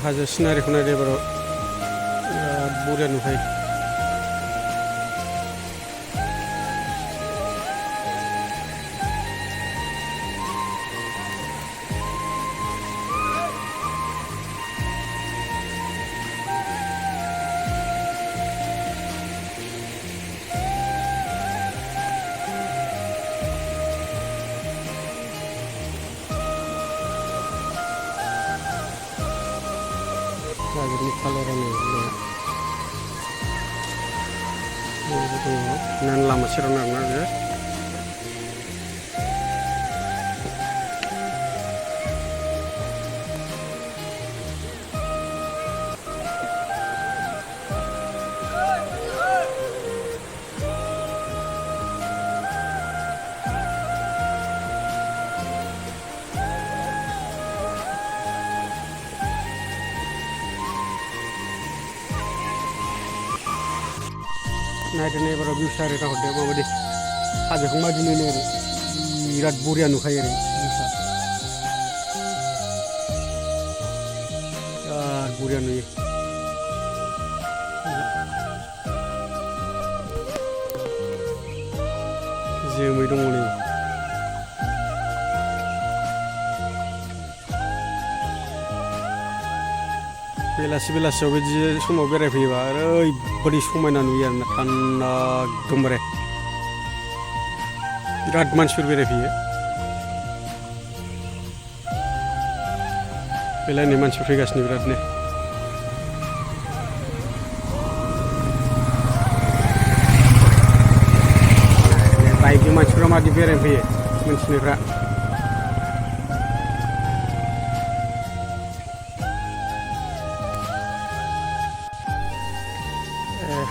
हाजो सिनारिखौ नायदो एबाराव बिराद बरिया नुखायो। हाजोनि कालारानो दङ लामा सेराव आरोना बियो। नायदो एबाराव भिउसा ओरै नाहरदो माबायदि हाजोखौ माबायदि नुयो ओरै बिराद बरिया नुखायो ओरै भिउसा बिराद बरिया नुयो। जोमै दङ नै बेलासियाव बिदि समाव बेरायफैयोबा ओरैबायदि समायना नुयो आरोना थान्दा एकदमबारे बिराद मानसिफोर बेरायफैयो। बेलायनि मानसिफोर फैगासिनो बिरादनो। बाइकजों मानसिफ्रा मादि बेरायफैयो मोनथिनायफ्रा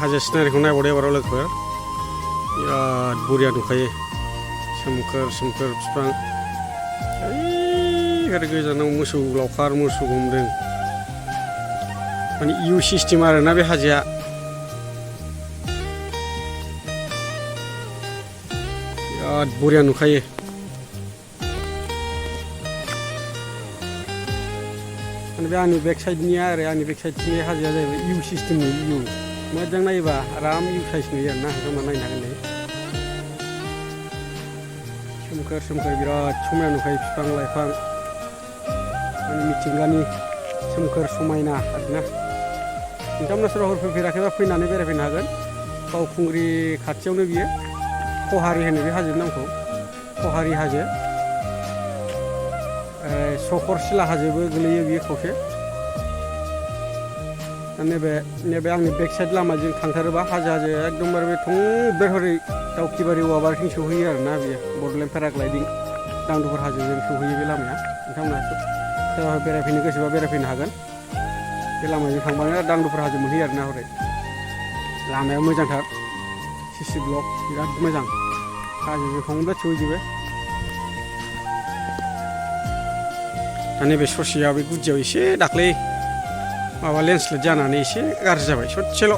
हाजो सिनारिखौ नायबावदो एबाराव लोगोफोर बिराद बरिया नुखायो। सोमखोर सोमखोर बिफां ओरै गोजानाव मोसौ लावखार मोसौ गुमदों माने इउ सिस्टेम आरोना बे हाजोआ बिराद बरिया नुखायो। माने बे आंनि बेक साइडनिया आरो आंनि बेक साइडनि हाजोआ जाहैबाय इउ सिस्टेमनि इउ मोजां नायोबा आराम इउ साइज नुयो आरोना जमा नायनो हागोन नै सोमखोर सोमखोर बिराद समायना नुखायो बिफां लाइफां माने मिथिंगानि सोमखोर समायना आरोना। नोंथांमोना सोरबा हर फैफेराखैबा फैनानै बेरायफैनो हागोन। बावखुंग्रि खाथियावनो बियो खहारि होनो बे हाजोनि नामखौ खहारि हाजो सकरसिला हाजोबो गोलैयो बियो खावसे। नैबे आंनि बेक साइड लामाजों थांथारोबा हाजो एकदमबारे बे थंब्लेट हरै दाउखिबारि औवाबारिथिं सौहैयो आरोना बियो बड'लेण्ड पेराग्लाइडिं दांदुफुर हाजोजों सौहैयो बे लामाया। नोंथांमोना सोरबा बेरायफैनो गोसोबा बेरायफैनो हागोन। बे लामाजों थांबानो दांदुफुर हाजो मोनहैयो आरोना हरै लामाया मोजांथार सिसि ब्लक बिराद मोजां हाजोजों थंब्लेट सौहैजोबो। दा नैबे ससेया बे गुदियाव एसे दाख्लै माबा लेन्डस्लाइड जानानै एसे गाज्रि जाबाय ससेल'।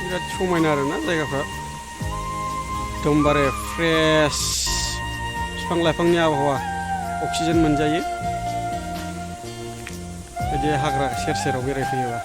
बिराद समायना आरोना जायगाफ्रा एकदमबारे फ्रेश बिफां लाइफांनि आबहावा अक्सिजेन मोनजायो बिदि हाग्रा सेर सेराव बेरायफैयोबा।